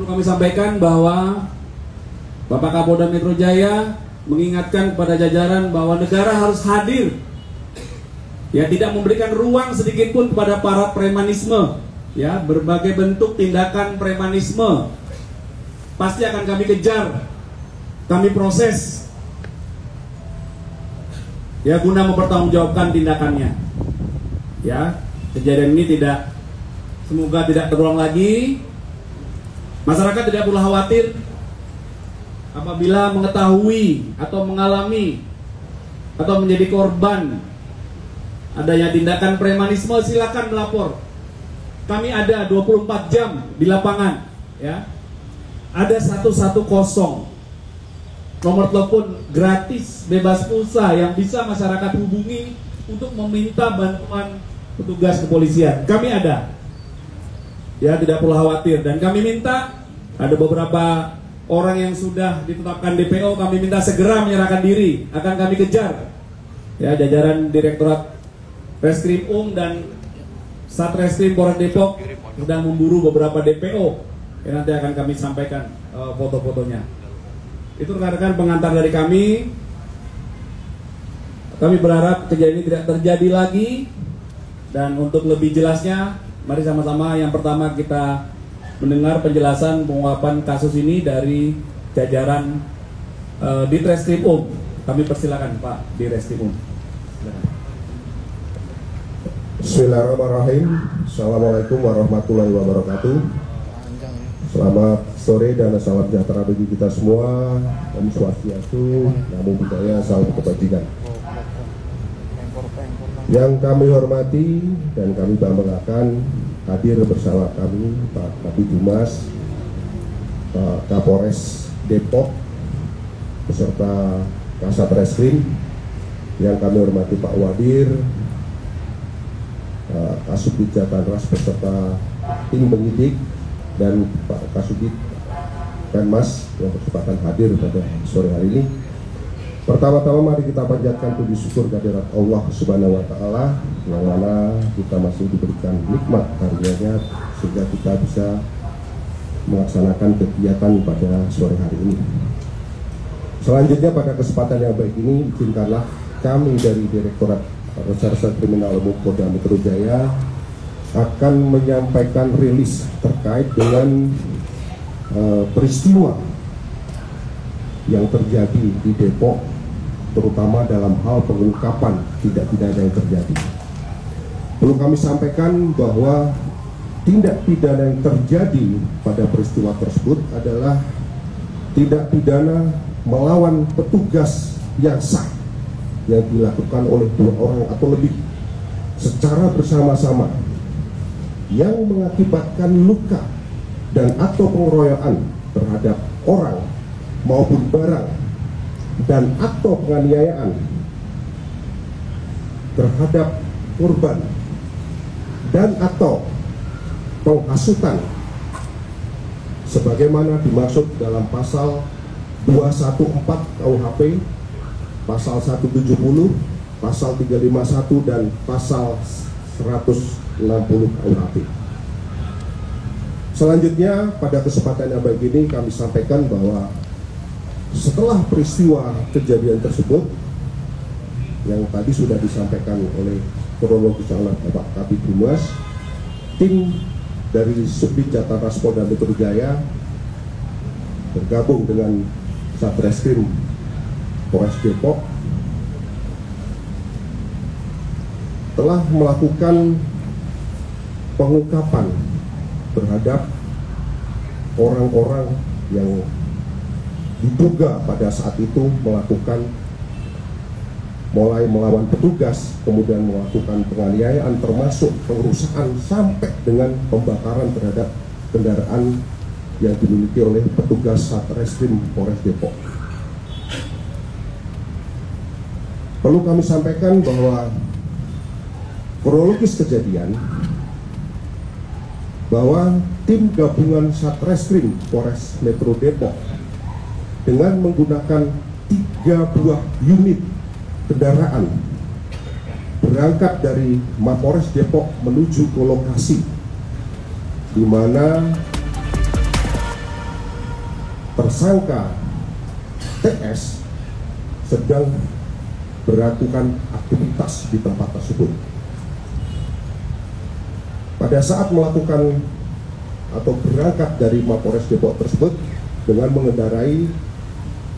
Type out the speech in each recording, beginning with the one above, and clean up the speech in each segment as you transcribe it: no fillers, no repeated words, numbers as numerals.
Perlu kami sampaikan bahwa Bapak Kapolda Metro Jaya mengingatkan kepada jajaran bahwa negara harus hadir, ya, tidak memberikan ruang sedikit pun kepada para premanisme, ya, berbagai bentuk tindakan premanisme pasti akan kami kejar, kami proses, ya, guna mempertanggungjawabkan tindakannya. Ya, kejadian ini semoga tidak terulang lagi. Masyarakat tidak perlu khawatir apabila mengetahui atau mengalami atau menjadi korban adanya tindakan premanisme. Silakan melapor. Kami ada 24 jam di lapangan, ya. Ada 110 nomor telepon gratis bebas pulsa yang bisa masyarakat hubungi untuk meminta bantuan petugas kepolisian. Kami ada, ya, tidak perlu khawatir. Dan kami minta, ada beberapa orang yang sudah ditetapkan DPO, kami minta segera menyerahkan diri, akan kami kejar. Ya, jajaran Direktorat Reskrim dan Satreskrim Polres Depok sedang memburu beberapa DPO yang nanti akan kami sampaikan foto-fotonya. Itu rekan-rekan pengantar dari kami. Kami berharap kejadian ini tidak terjadi lagi. Dan untuk lebih jelasnya, mari sama-sama yang pertama kita mendengar penjelasan pengungkapan kasus ini dari jajaran Ditreskrimum. Kami persilakan Pak Ditreskrimum. Bismillahirrahmanirrahim. Assalamualaikum warahmatullahi wabarakatuh. Selamat sore dan salam sejahtera bagi kita semua. Om Swastiastu, Namo Buddhaya, salam kebajikan. Yang kami hormati dan kami banggakan, hadir bersama kami Pak Kabid Humas, Pak Kapolres Depok, beserta Kasat Reskrim. Yang kami hormati Pak Wadir, Kasubdit Jatanras beserta tim penyidik, dan Pak Kasubdit Penmas yang berkesempatan hadir pada sore hari ini. Pertama-tama mari kita panjatkan puji syukur kehadirat Allah Subhanahu wa Ta'ala, yang mana kita masih diberikan nikmat karunia-Nya sehingga kita bisa melaksanakan kegiatan pada sore hari ini. Selanjutnya, pada kesempatan yang baik ini, izinkanlah kami dari Direktorat Reserse Kriminal Umum Polda Metro Jaya akan menyampaikan rilis terkait dengan peristiwa yang terjadi di Depok, terutama dalam hal pengungkapan tindak pidana yang terjadi. Perlu kami sampaikan bahwa tindak pidana yang terjadi pada peristiwa tersebut adalah tindak pidana melawan petugas yang sah yang dilakukan oleh 2 orang atau lebih secara bersama-sama, yang mengakibatkan luka dan atau pengeroyokan terhadap orang maupun barang, dan atau penganiayaan terhadap korban, dan atau penghasutan sebagaimana dimaksud dalam pasal 214 KUHP, pasal 170, pasal 351 dan pasal 160 KUHP. Selanjutnya, pada kesempatan yang baik ini kami sampaikan bahwa setelah peristiwa kejadian tersebut yang tadi sudah disampaikan oleh kronologis oleh Bapak Kabid Humas, tim dari Subdit Jatanras Polda Metro Jaya bergabung dengan Satreskrim Polres Depok telah melakukan pengungkapan terhadap orang-orang yang diduga pada saat itu mulai melawan petugas, kemudian melakukan penganiayaan termasuk pengerusakan sampai dengan pembakaran terhadap kendaraan yang dimiliki oleh petugas Satreskrim Polres Depok. Perlu kami sampaikan bahwa kronologis kejadian, bahwa tim gabungan Satreskrim Polres Metro Depok dengan menggunakan 3 buah unit kendaraan berangkat dari Mapolres Depok menuju ke lokasi di mana tersangka TS sedang melakukan aktivitas di tempat tersebut. Pada saat melakukan atau berangkat dari Mapores Depok tersebut dengan mengendarai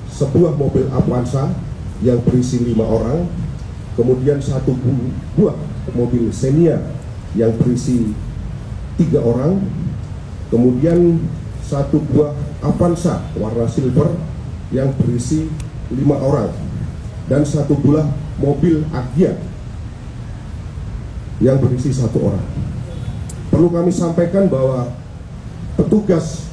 sebuah mobil Avanza yang berisi 5 orang, kemudian satu buah mobil Xenia yang berisi 3 orang, kemudian satu buah Avanza warna silver yang berisi 5 orang, dan satu buah mobil Agya yang berisi 1 orang. Perlu kami sampaikan bahwa petugas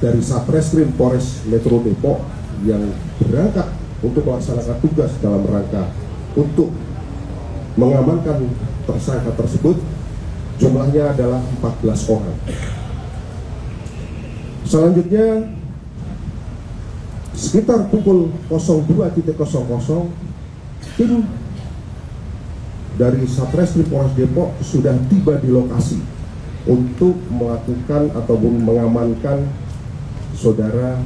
dari Satreskrim Polres Metro Depok yang berangkat untuk melaksanakan tugas dalam rangka untuk mengamankan tersangka tersebut jumlahnya adalah 14 orang. Selanjutnya sekitar pukul 02.00 tim dari Satreskrim Polres Depok sudah tiba di lokasi untuk melakukan ataupun mengamankan saudara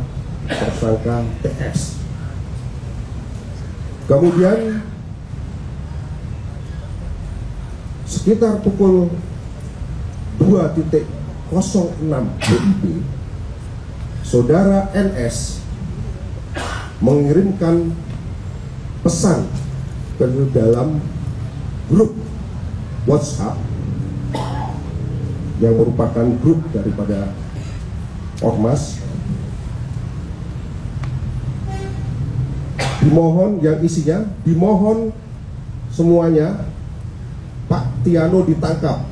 tersangka TS. Kemudian sekitar pukul 2.06 WIB, saudara NS mengirimkan pesan ke dalam grup WhatsApp yang merupakan grup daripada ormas, dimohon, yang isinya dimohon semuanya Pak Tiano ditangkap,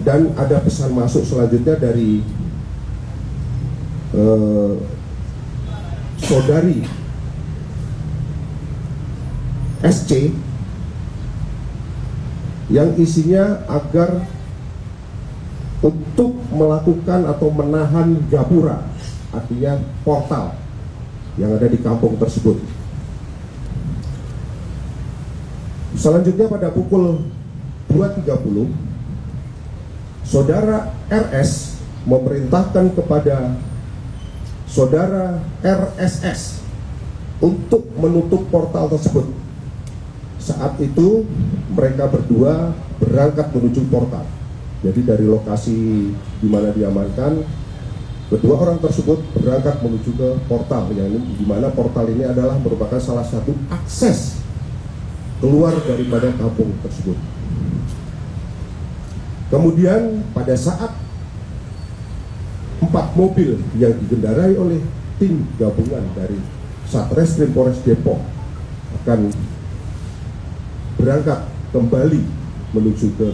dan ada pesan masuk selanjutnya dari saudari SC yang isinya agar untuk melakukan atau menahan gapura, artinya portal yang ada di kampung tersebut. Selanjutnya pada pukul 2.30 saudara RS memerintahkan kepada saudara RSS untuk menutup portal tersebut. Saat itu mereka berdua berangkat menuju portal. Jadi dari lokasi di mana diamankan, kedua orang tersebut berangkat menuju ke portal, yang di mana portal ini adalah merupakan salah satu akses keluar daripada kampung tersebut. Kemudian pada saat 4 mobil yang digendarai oleh tim gabungan dari Satreskrim Polres Depok akan berangkat kembali menuju ke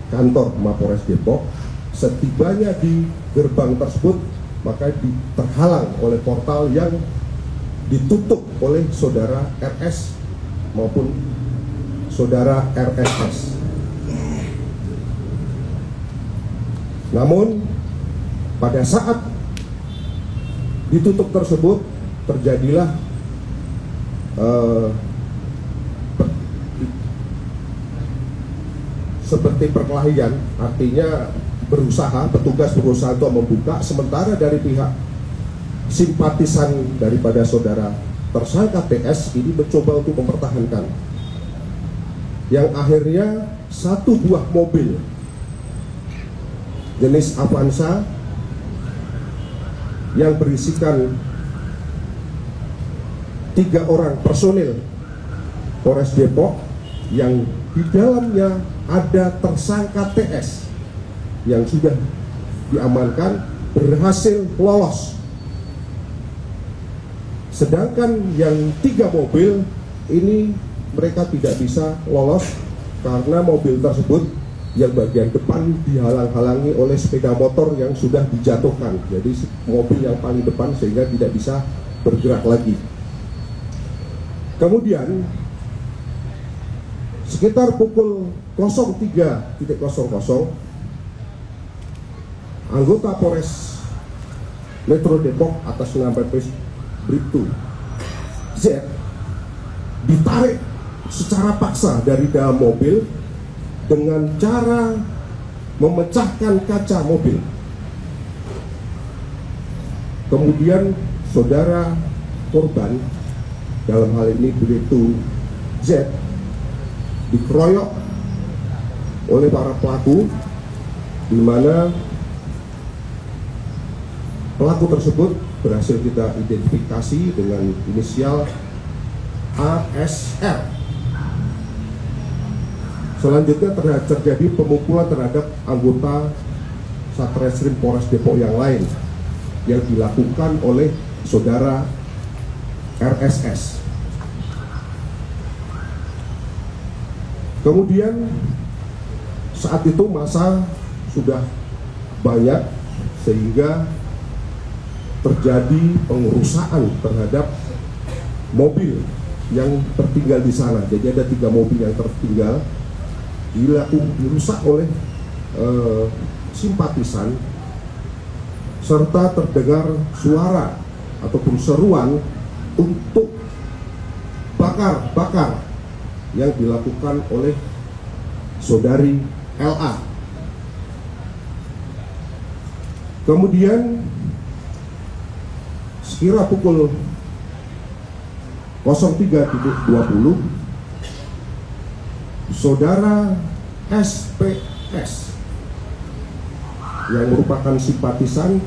kantor Mapores Depok, setibanya di gerbang tersebut maka terhalang oleh portal yang ditutup oleh saudara RS maupun saudara RSS. Namun pada saat ditutup tersebut terjadilah seperti perkelahian, artinya petugas berusaha untuk membuka, sementara dari pihak simpatisan daripada saudara tersangka TS ini mencoba untuk mempertahankan, yang akhirnya satu buah mobil jenis Avanza yang berisikan 3 orang personil Polres Depok yang di dalamnya ada tersangka TS yang sudah diamankan berhasil lolos. Sedangkan yang 3 mobil ini mereka tidak bisa lolos karena mobil tersebut yang bagian depan dihalang-halangi oleh sepeda motor yang sudah dijatuhkan. Jadi mobil yang paling depan sehingga tidak bisa bergerak lagi. Kemudian sekitar pukul 03.00 anggota Polres Metro Depok atas nama Bribtu Z ditarik secara paksa dari dalam mobil dengan cara memecahkan kaca mobil. Kemudian saudara korban, dalam hal ini Bribtu Z, dikeroyok oleh para pelaku, di mana pelaku tersebut berhasil kita identifikasi dengan inisial ASR. Selanjutnya terjadi pemukulan terhadap anggota Satreskrim Polres Depok yang lain yang dilakukan oleh saudara RSS. Kemudian saat itu massa sudah banyak sehingga terjadi pengerusakan terhadap mobil yang tertinggal di sana. Jadi ada 3 mobil yang tertinggal dirusak oleh simpatisan, serta terdengar suara ataupun seruan untuk bakar yang dilakukan oleh saudari LA. Kemudian sekira pukul 03.20 saudara SPS yang merupakan simpatisan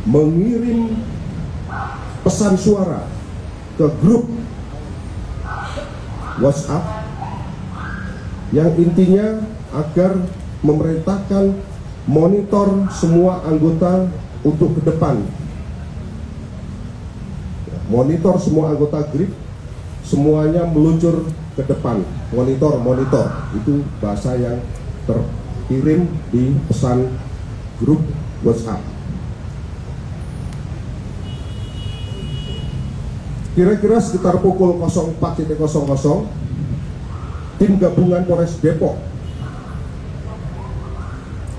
mengirim pesan suara ke grup WhatsApp yang intinya agar memerintahkan monitor semua anggota untuk ke depan. Monitor semua anggota GRIP, semuanya meluncur ke depan. Monitor itu bahasa yang terkirim di pesan grup WhatsApp. Kira-kira sekitar pukul 04.00 tim gabungan Polres Depok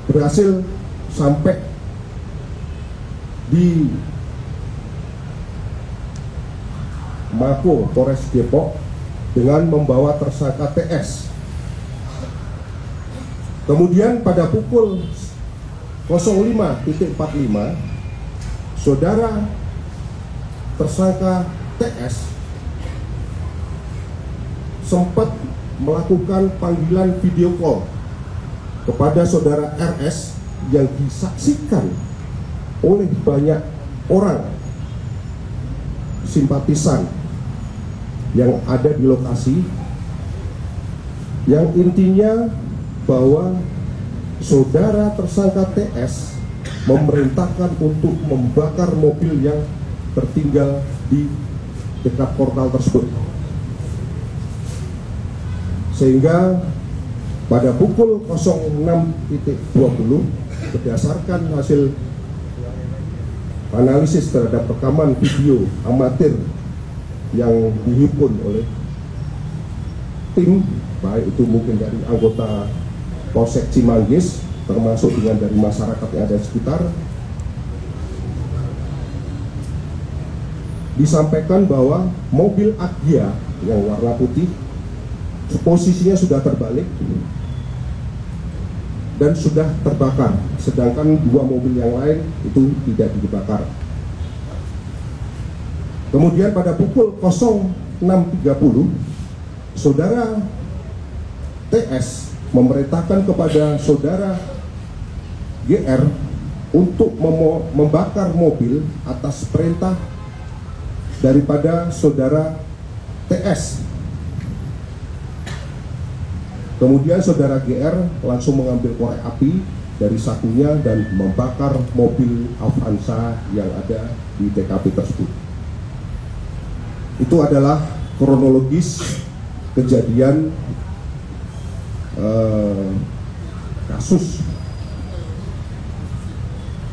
berhasil sampai di Mako Polres Depok dengan membawa tersangka TS. Kemudian pada pukul 05.45 saudara tersangka TS sempat melakukan panggilan video call kepada saudara RS yang disaksikan oleh banyak orang simpatisan yang ada di lokasi, yang intinya bahwa saudara tersangka TS memerintahkan untuk membakar mobil yang tertinggal di dekat portal tersebut. Sehingga pada pukul 06.20 berdasarkan hasil analisis terhadap rekaman video amatir yang dihimpun oleh tim, baik itu mungkin dari anggota Polsek Cimanggis termasuk dengan dari masyarakat yang ada di sekitar, disampaikan bahwa mobil Agya yang warna putih posisinya sudah terbalik dan sudah terbakar, sedangkan 2 mobil yang lain itu tidak dibakar. Kemudian pada pukul 06.30 saudara TS memerintahkan kepada saudara GR untuk membakar mobil atas perintah daripada saudara TS. Kemudian saudara GR langsung mengambil korek api dari sakunya dan membakar mobil Avanza yang ada di TKP tersebut. Itu adalah kronologis kejadian kasus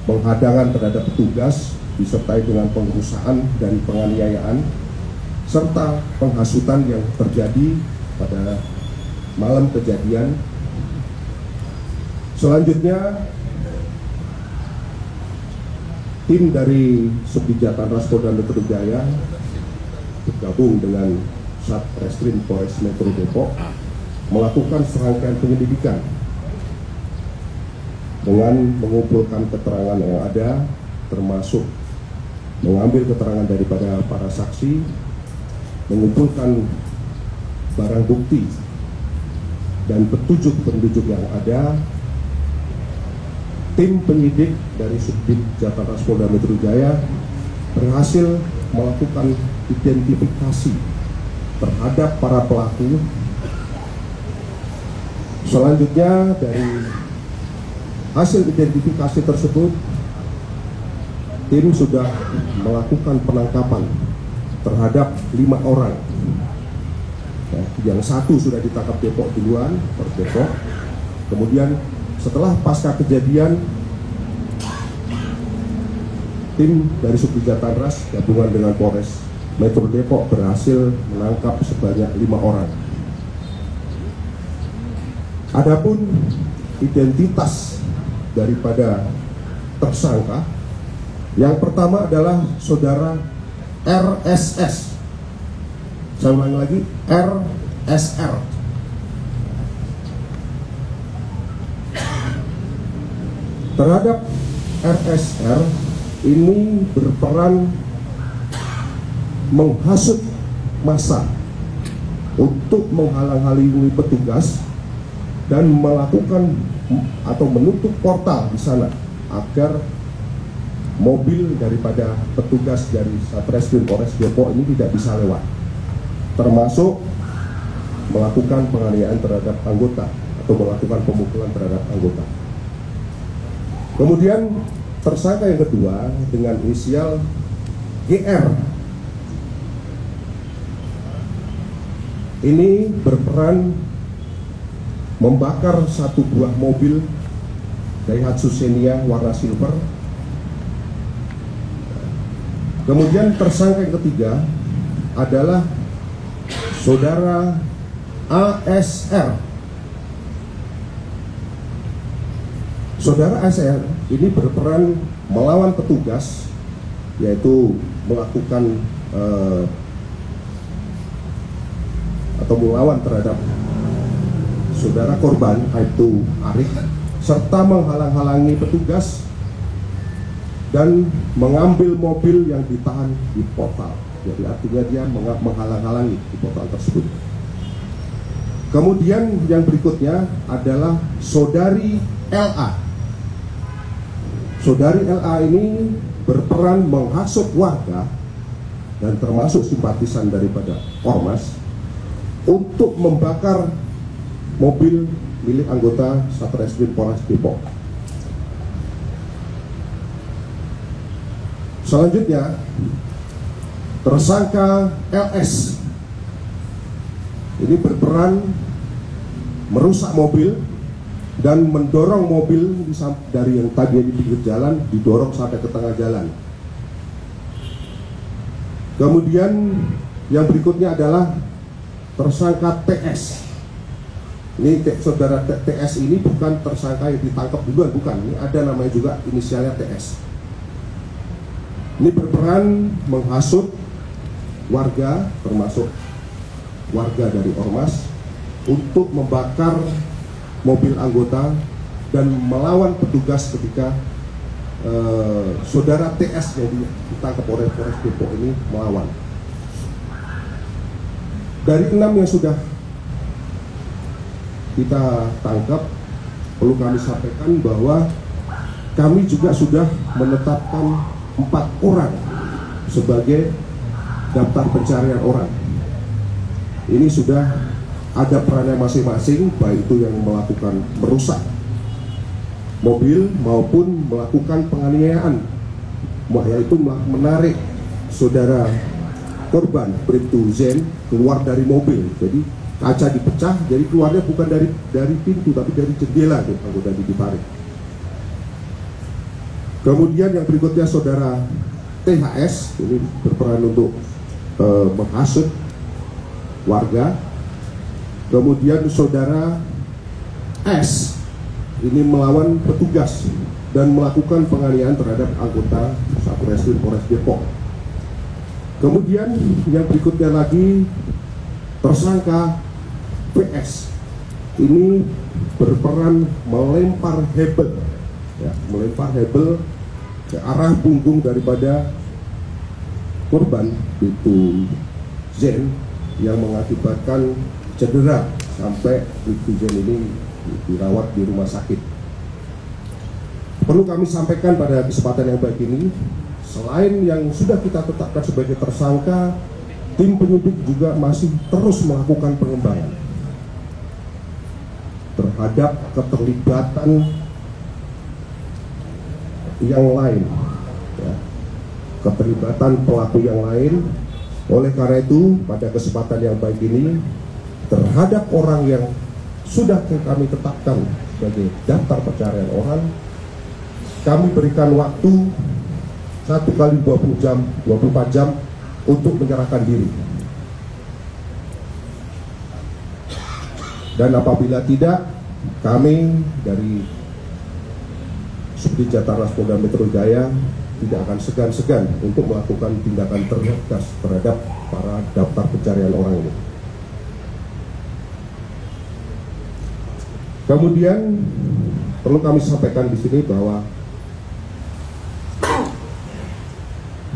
penghadangan terhadap petugas disertai dengan pengerusakan dan penganiayaan serta penghasutan yang terjadi pada malam kejadian. Selanjutnya tim dari Subdit Jatan Ras Polda Metro Jaya bergabung dengan Satreskrim Polres Metro Depok melakukan serangkaian penyelidikan dengan mengumpulkan keterangan yang ada, termasuk mengambil keterangan daripada para saksi, mengumpulkan barang bukti dan petunjuk-petunjuk yang ada. Tim penyidik dari Subdit Jataras Polda Metro Jaya berhasil melakukan identifikasi terhadap para pelaku. Selanjutnya dari hasil identifikasi tersebut, tim sudah melakukan penangkapan terhadap 5 orang. Yang satu sudah ditangkap Depok duluan, Depok. Kemudian setelah pasca kejadian, tim dari Subdit Jataras gabungan dengan Polres Metro Depok berhasil menangkap sebanyak 5 orang. Adapun identitas daripada tersangka, yang pertama adalah saudara RSS. Saya ulangi lagi, RSR. Terhadap RSR ini berperan menghasut massa untuk menghalang-halangi petugas dan melakukan atau menutup portal di sana agar mobil daripada petugas dari Satreskrim Polres Depok ini tidak bisa lewat, termasuk melakukan penganiayaan terhadap anggota atau melakukan pemukulan terhadap anggota. Kemudian tersangka yang kedua dengan inisial GR ini berperan membakar satu buah mobil Daihatsu Xenia warna silver. Kemudian tersangka yang ketiga adalah saudara ASR. Saudara ASR ini berperan melawan petugas, yaitu melakukan atau melawan terhadap saudara korban, yaitu Arif, serta menghalang-halangi petugas dan mengambil mobil yang ditahan di portal. Jadi artinya dia menghalang-halangi di portal tersebut. Kemudian yang berikutnya adalah saudari LA. Saudari LA ini berperan menghasut warga dan termasuk simpatisan daripada Ormas untuk membakar mobil milik anggota Satreskrim Polres Depok. Selanjutnya, tersangka LS ini berperan merusak mobil dan mendorong mobil dari yang tadi di pinggir jalan didorong sampai ke tengah jalan. Kemudian yang berikutnya adalah tersangka TS. Ini saudara TS ini bukan tersangka yang ditangkap duluan, bukan. Ini ada namanya juga inisialnya TS. Ini berperan menghasut warga, termasuk warga dari Ormas, untuk membakar mobil anggota dan melawan petugas ketika saudara TS yang ditangkap oleh Polres Depok ini melawan. Dari 6 yang sudah kita tangkap, perlu kami sampaikan bahwa kami juga sudah menetapkan 4 orang sebagai daftar pencarian orang. Ini sudah ada perannya masing-masing, baik itu yang melakukan merusak mobil maupun melakukan penganiayaan, yaitu menarik saudara korban Bribtu Zen keluar dari mobil. Jadi kaca dipecah, jadi keluarnya bukan dari pintu tapi dari jendela, anggota ditarik. Kemudian yang berikutnya saudara THS ini berperan untuk menghasut warga. Kemudian saudara S ini melawan petugas dan melakukan penganiayaan terhadap anggota Satreskrim Polres Depok. Kemudian yang berikutnya lagi tersangka PS ini berperan melempar hebel, ya, melempar hebel ke arah punggung daripada korban itu Zen yang mengakibatkan cedera sampai Ibtu Zen ini dirawat di rumah sakit. Perlu kami sampaikan pada kesempatan yang baik ini, selain yang sudah kita tetapkan sebagai tersangka, tim penyidik juga masih terus melakukan pengembangan terhadap keterlibatan yang lain, ya, keterlibatan pelaku yang lain. Oleh karena itu, pada kesempatan yang baik ini, terhadap orang yang sudah kami tetapkan sebagai daftar pencarian orang, kami berikan waktu 1 kali 24 jam untuk menyerahkan diri. Dan apabila tidak, kami dari Subdit Jataras Polda Metro Jaya tidak akan segan-segan untuk melakukan tindakan tegas terhadap para daftar pencarian orang ini. Kemudian perlu kami sampaikan di sini bahwa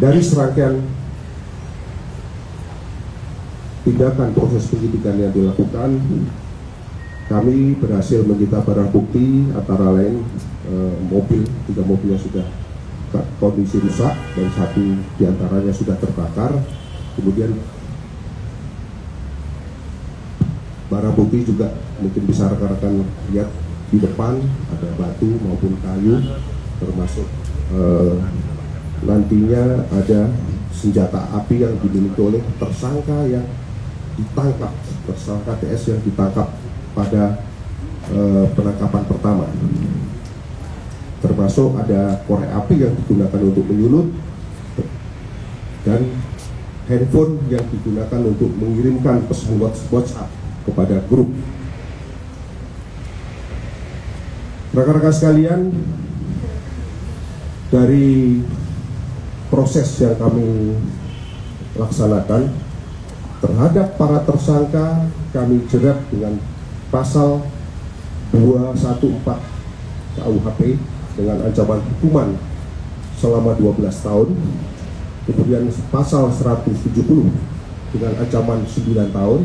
dari serangkaian tindakan proses penyidikan yang dilakukan, kami berhasil menyita barang bukti antara lain mobil, 3 mobil yang sudah kondisi rusak dan 1 diantaranya sudah terbakar. Kemudian barang bukti juga mungkin bisa rekan-rekan lihat di depan ada batu maupun kayu, termasuk nantinya ada senjata api yang dimiliki oleh tersangka yang ditangkap, tersangka TS yang ditangkap pada penangkapan pertama. Termasuk ada korek api yang digunakan untuk menyulut dan handphone yang digunakan untuk mengirimkan pesan WhatsApp kepada grup. Rekan-rekan sekalian, dari proses yang kami laksanakan terhadap para tersangka, kami jerat dengan pasal 214 KUHP dengan ancaman hukuman selama 12 tahun, kemudian pasal 170 dengan ancaman 9 tahun,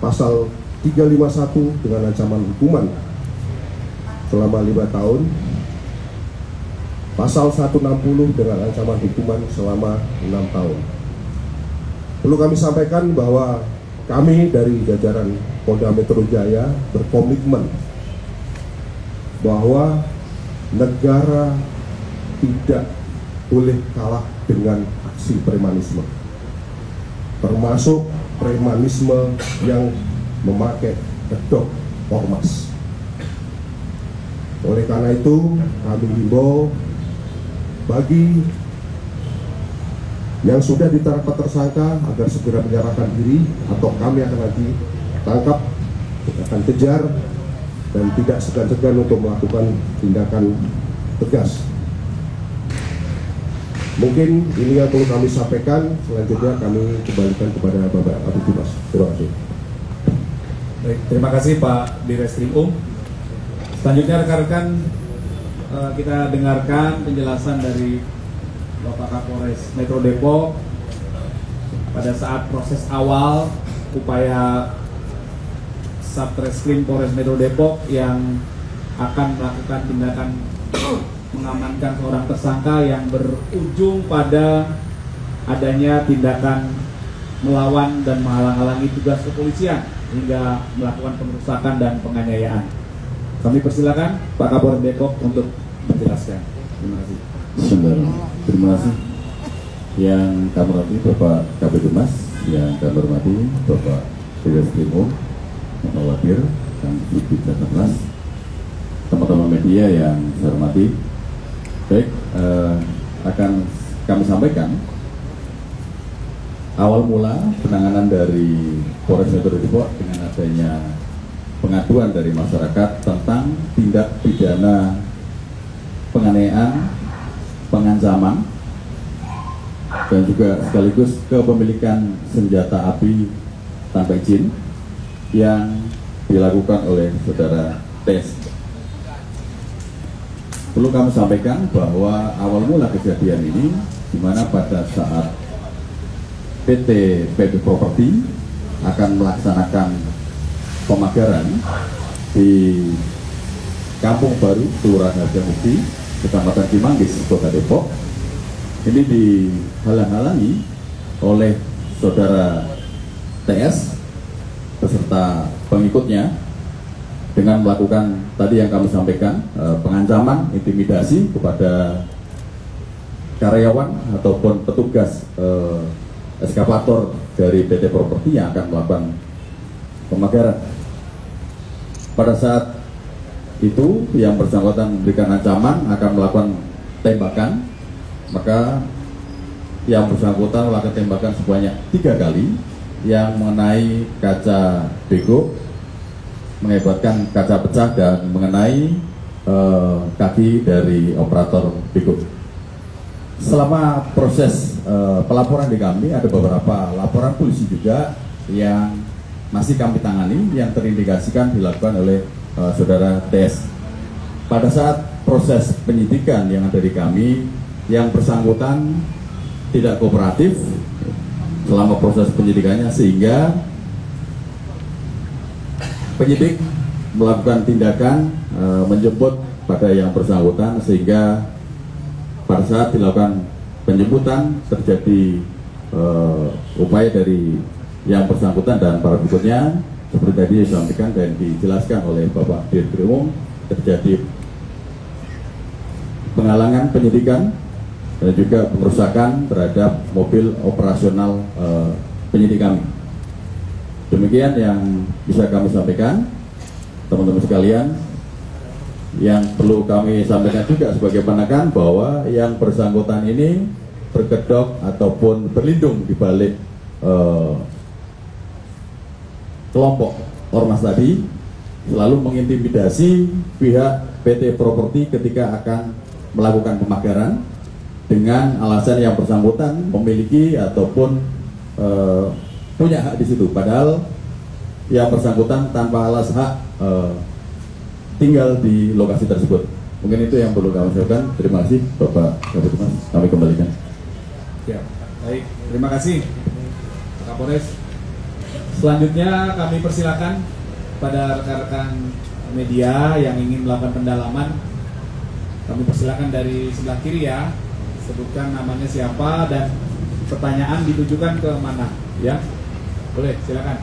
pasal 351 dengan ancaman hukuman selama 5 tahun, pasal 160 dengan ancaman hukuman selama 6 tahun. Perlu kami sampaikan bahwa kami dari jajaran Polda Metro Jaya berkomitmen bahwa negara tidak boleh kalah dengan aksi premanisme, termasuk premanisme yang memakai kedok ormas. Oleh karena itu, kami himbau bagi yang sudah ditangkap tersangka agar segera menyerahkan diri, atau kami akan nanti tangkap, akan kejar, dan tidak segan-segan untuk melakukan tindakan tegas. Mungkin ini yang perlu kami sampaikan. Selanjutnya kami kembalikan kepada Bapak Abdul Dimas. Terima kasih. Baik, terima kasih Pak Direskrim. Selanjutnya rekan-rekan, kita dengarkan penjelasan dari Bapak Kapolres Metro Depok pada saat proses awal upaya Satreskrim Polres Metro Depok yang akan melakukan tindakan mengamankan seorang tersangka yang berujung pada adanya tindakan melawan dan menghalang-halangi tugas kepolisian hingga melakukan pengerusakan dan penganiayaan. Kami persilakan Pak Kapolres Depok untuk menjelaskan. Terima kasih. Terima kasih. Yang kami hormati Bapak Kabid Humas, yang kami hormati Bapak Direskrim Mawabir dan Subdit Jataras, teman-teman media yang saya hormati. Baik, akan kami sampaikan awal mula penanganan dari Polres Metro Depok dengan adanya pengaduan dari masyarakat tentang tindak pidana penganiayaan, pengancaman, dan juga sekaligus kepemilikan senjata api tanpa izin yang dilakukan oleh saudara TS. Perlu kami sampaikan bahwa awal mula kejadian ini, di mana pada saat PT PB Property akan melaksanakan pemagaran di Kampung Baru, Kelurahan Harjamukti, Kecamatan Cimanggis, Kota Depok. Ini dihalang-halangi oleh saudara TS beserta pengikutnya dengan melakukan tadi yang kami sampaikan, pengancaman, intimidasi kepada karyawan ataupun petugas eskavator dari PT Properti yang akan melakukan pemagaran. Pada saat itu yang bersangkutan memberikan ancaman akan melakukan tembakan, maka yang bersangkutan melakukan tembakan sebanyak 3 kali yang mengenai kaca bego, mengakibatkan kaca pecah dan mengenai kaki dari operator bego. Selama proses pelaporan di kami, ada beberapa laporan polisi juga yang masih kami tangani yang terindikasikan dilakukan oleh saudara TS. Pada saat proses penyidikan yang ada di kami, yang bersangkutan tidak kooperatif selama proses penyidikannya, sehingga penyidik melakukan tindakan menjemput pada yang bersangkutan, sehingga pada saat dilakukan penjemputan terjadi upaya dari yang bersangkutan dan para berikutnya seperti tadi disampaikan dan dijelaskan oleh Bapak Direktur Umum, terjadi penghalangan penyidikan dan juga pengerusakan terhadap mobil operasional penyidik kami. Demikian yang bisa kami sampaikan, teman-teman sekalian. Yang perlu kami sampaikan juga sebagai penekan bahwa yang bersangkutan ini berkedok ataupun berlindung di balik kelompok ormas tadi, selalu mengintimidasi pihak PT Properti ketika akan melakukan pemagaran dengan alasan yang bersangkutan memiliki ataupun punya hak di situ, padahal yang bersangkutan tanpa alas hak tinggal di lokasi tersebut. Mungkin itu yang perlu kami sampaikan. Terima kasih Bapak Kabid Humas, kami kembalikan. Ya, baik, terima kasih Pak Kapolres. Selanjutnya kami persilakan pada rekan-rekan media yang ingin melakukan pendalaman. Kami persilakan dari sebelah kiri ya, sebutkan namanya siapa dan pertanyaan ditujukan ke mana, ya. Boleh, silakan.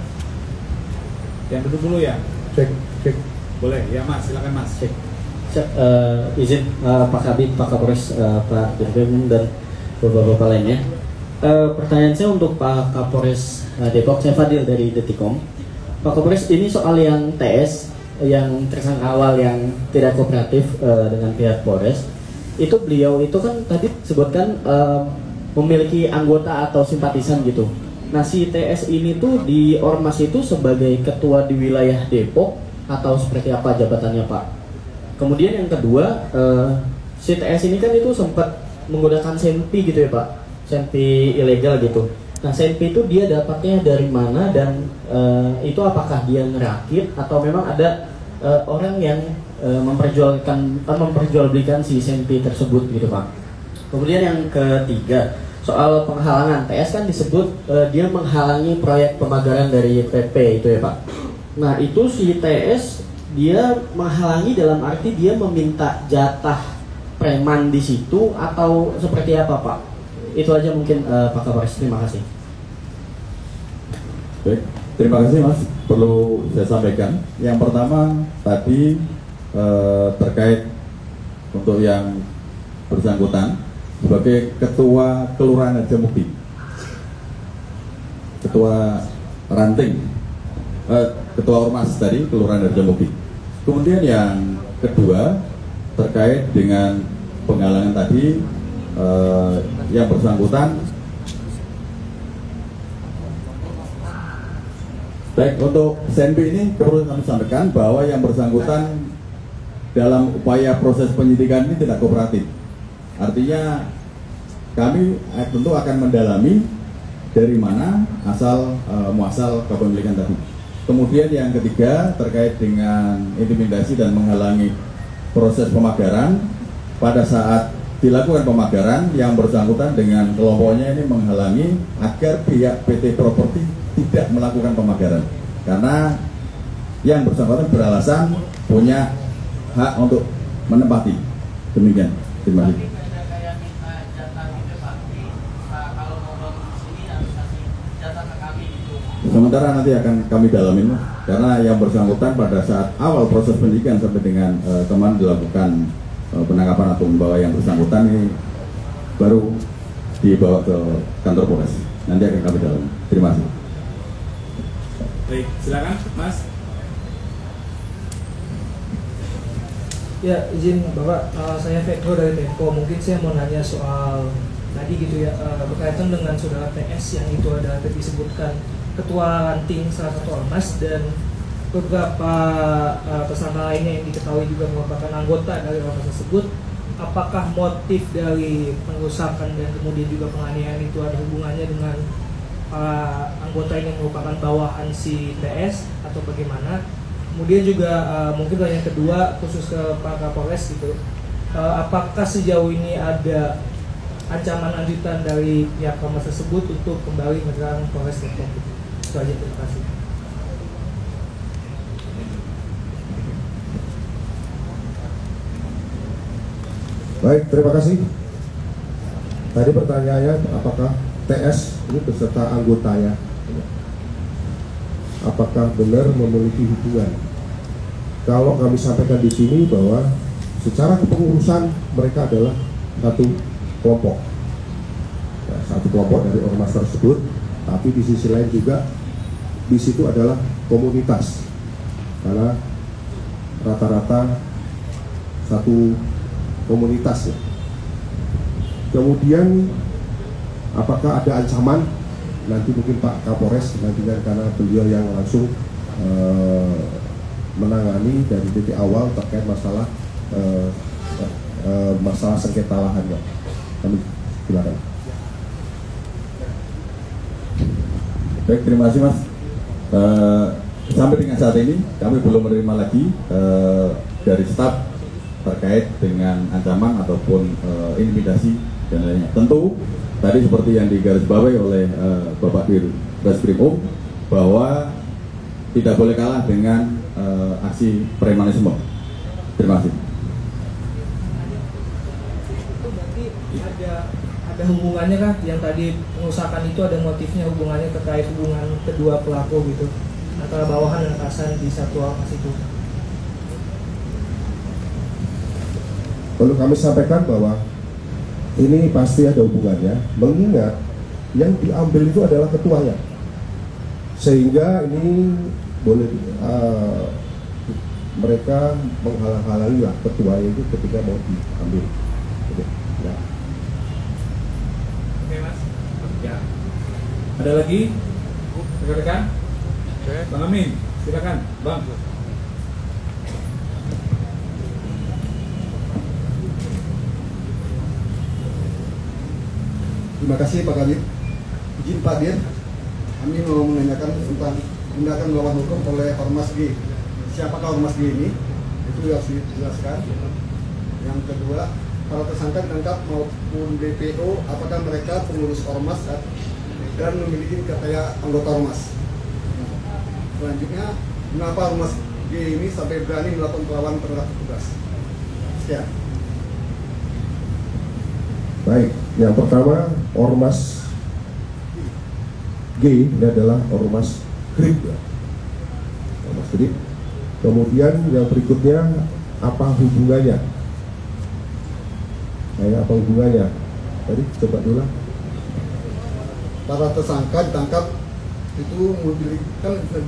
Yang duduk dulu ya. Cek. Boleh, ya Mas, silakan Mas. Cek. Izin Pak Kabid, Pak Kapolres, Pak Dirjen dan beberapa lainnya. Pertanyaan saya untuk Pak Kapolres Depok, saya Fadil dari Detikom. Pak Kapolres, ini soal yang TS, yang tersangka awal yang tidak kooperatif dengan pihak Polres, itu beliau itu kan tadi sebutkan memiliki anggota atau simpatisan gitu. Nah, si TS ini tuh di Ormas itu sebagai ketua di wilayah Depok atau seperti apa jabatannya Pak? Kemudian yang kedua, si TS ini kan itu sempat menggunakan senpi gitu ya Pak, senpi ilegal gitu. Nah, senpi itu dia dapatnya dari mana dan itu apakah dia ngerakit atau memang ada orang yang memperjualbelikan si senpi tersebut gitu Pak? Kemudian yang ketiga, soal penghalangan, TS kan disebut dia menghalangi proyek pemagaran dari PP itu ya Pak. Nah, itu si TS dia menghalangi dalam arti dia meminta jatah preman di situ atau seperti apa Pak? Itu aja mungkin Pak Kapolres, terima kasih. Baik, terima kasih Mas. Perlu saya sampaikan. Yang pertama tadi terkait untuk yang bersangkutan sebagai ketua Kelurahan Harjamukti, ketua ranting, ketua ormas tadi Kelurahan Harjamukti. Kemudian yang kedua terkait dengan penghalangan tadi, yang bersangkutan. Baik, untuk senpi ini perlu kami sampaikan bahwa yang bersangkutan dalam upaya proses penyidikan ini tidak kooperatif. Artinya kami tentu akan mendalami dari mana asal muasal kepemilikan tadi. Kemudian yang ketiga terkait dengan intimidasi dan menghalangi proses pemagaran pada saat dilakukan pemagaran yang bersangkutan dengan kelompoknya ini menghalangi agar pihak PT Properti tidak melakukan pemagaran karena yang bersangkutan beralasan punya hak untuk menempati. Demikian. Terima kasih. Sementara nanti akan kami dalamin karena yang bersangkutan pada saat awal proses penyidikan sampai dengan kemarin dilakukan penangkapan atau membawa yang bersangkutan ini baru dibawa ke kantor Polres. Nanti akan kami dalami. Terima kasih. Baik, silakan Mas. Ya, izin Bapak, saya Pedro dari Tempo. Mungkin saya mau nanya soal tadi gitu ya, berkaitan dengan saudara TS yang itu ada disebutkan ketua ranting salah satu ormas dan beberapa tersangka lainnya yang diketahui juga merupakan anggota dari ormas tersebut. Apakah motif dari pengerusakan dan kemudian juga penganiayaan itu ada hubungannya dengan anggota yang merupakan bawahan si TS atau bagaimana? Kemudian juga mungkin yang kedua khusus ke Pak Kapolres gitu, apakah sejauh ini ada ancaman lanjutan dari pihak ormas tersebut untuk kembali menyerang Polres Depok? Itu aja, terima kasih. Baik, terima kasih. Tadi pertanyaannya apakah TS ini beserta anggotanya apakah benar memiliki hubungan? Kalau kami sampaikan di sini bahwa secara kepengurusan mereka adalah satu kelompok, ya, satu kelompok dari ormas tersebut. Tapi di sisi lain juga di situ adalah komunitas, karena rata-rata satu komunitas ya. Kemudian apakah ada ancaman? Nanti mungkin Pak Kapolres nantinya karena beliau yang langsung menangani dari titik awal terkait masalah masalah sengketa lahan ya. Kami silakan. Baik, terima kasih Mas. Sampai dengan saat ini kami belum menerima lagi dari staf terkait dengan ancaman ataupun intimidasi dan lainnya. Tentu tadi seperti yang digarisbawahi oleh Bapak Dir Reskrimum bahwa tidak boleh kalah dengan aksi premanisme. Terima kasih. Itu berarti ada hubungannya kah yang tadi pengusahakan itu, ada motifnya, hubungannya terkait hubungan kedua pelaku gitu antara bawahan dan atasan di satu ormas itu? Perlu kami sampaikan bahwa ini pasti ada hubungannya, mengingat yang diambil itu adalah ketuanya, sehingga ini boleh mereka menghalang-halangi lah ketua itu ketika mau diambil. Ya. Oke Mas. Ya. Ada lagi rekan-rekan? Bang Amin, silakan Bang. Terima kasih Pak Kadip. Izin Pak Dir, kami mau menanyakan tentang tindakan melawan hukum oleh Ormas G. Siapakah Ormas G ini? Itu harus dijelaskan. Yang kedua, para tersangka ditangkap maupun DPO, apakah mereka pengurus Ormas dan memiliki kekayaan anggota Ormas? Selanjutnya, mengapa Ormas G ini sampai berani melakukan perlawanan terhadap petugas? Sekian. Baik, yang pertama Ormas G ini adalah Ormas GRIP ya. Ormas GRIP. Kemudian yang berikutnya apa hubungannya? Apa hubungannya? Tadi coba dulu. Para tersangka ditangkap itu memiliki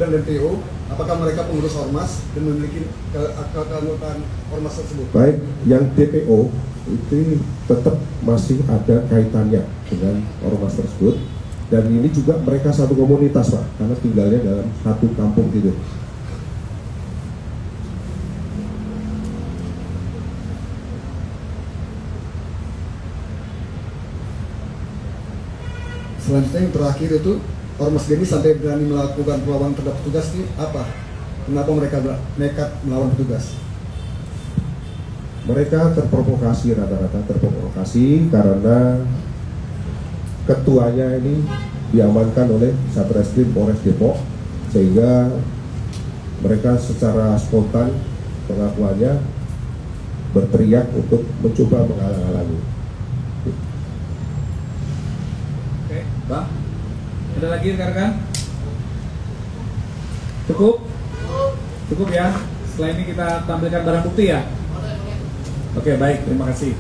dan DPO, apakah mereka pengurus Ormas dan memiliki keanggotaan Ormas tersebut? Baik, yang DPO itu tetap masih ada kaitannya dengan ormas tersebut, dan ini juga mereka satu komunitas Pak, karena tinggalnya dalam satu kampung gitu. Selanjutnya yang terakhir itu Ormas ini sampai berani melakukan perlawanan terhadap petugas ini apa? Kenapa mereka nekat melawan petugas? mereka terprovokasi, rata-rata terprovokasi karena ketuanya ini diamankan oleh Satreskrim Polres Depok, sehingga mereka secara spontan pengakuannya berteriak untuk mencoba menghalang-halangi. Oke, Bang. Ada lagi rekan-rekan? Cukup? Cukup ya. Setelah ini kita tampilkan barang bukti ya. Oke, baik, terima kasih.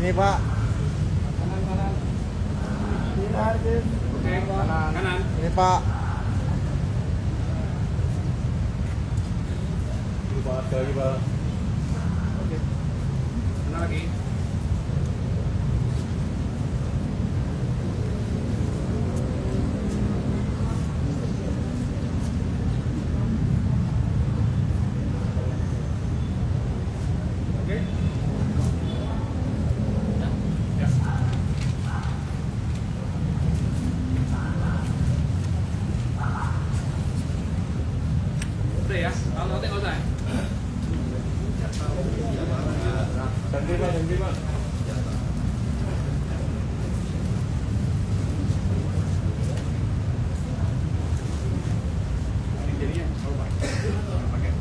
Ini Pak. Kanan. Oke, kanan. Ini Pak. Lagi Pak. Oke. Mana lagi? Ya, kalau tengok saya. Jangan Pak. Jadinya kalau pakai.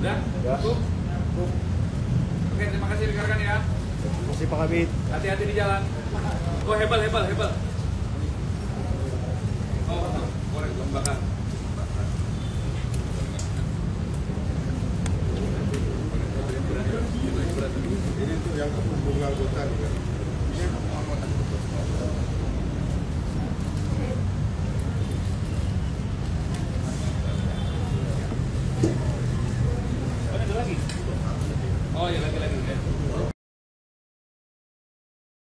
Udah? Cukup? Oke, terima kasih rekan-rekan ya. Terima kasih Pak Kabit. Hati-hati di jalan. Oh, hebel. Oh, boleh bakar. Ini tuh yang bunga anggota juga. Oh, ya lagi.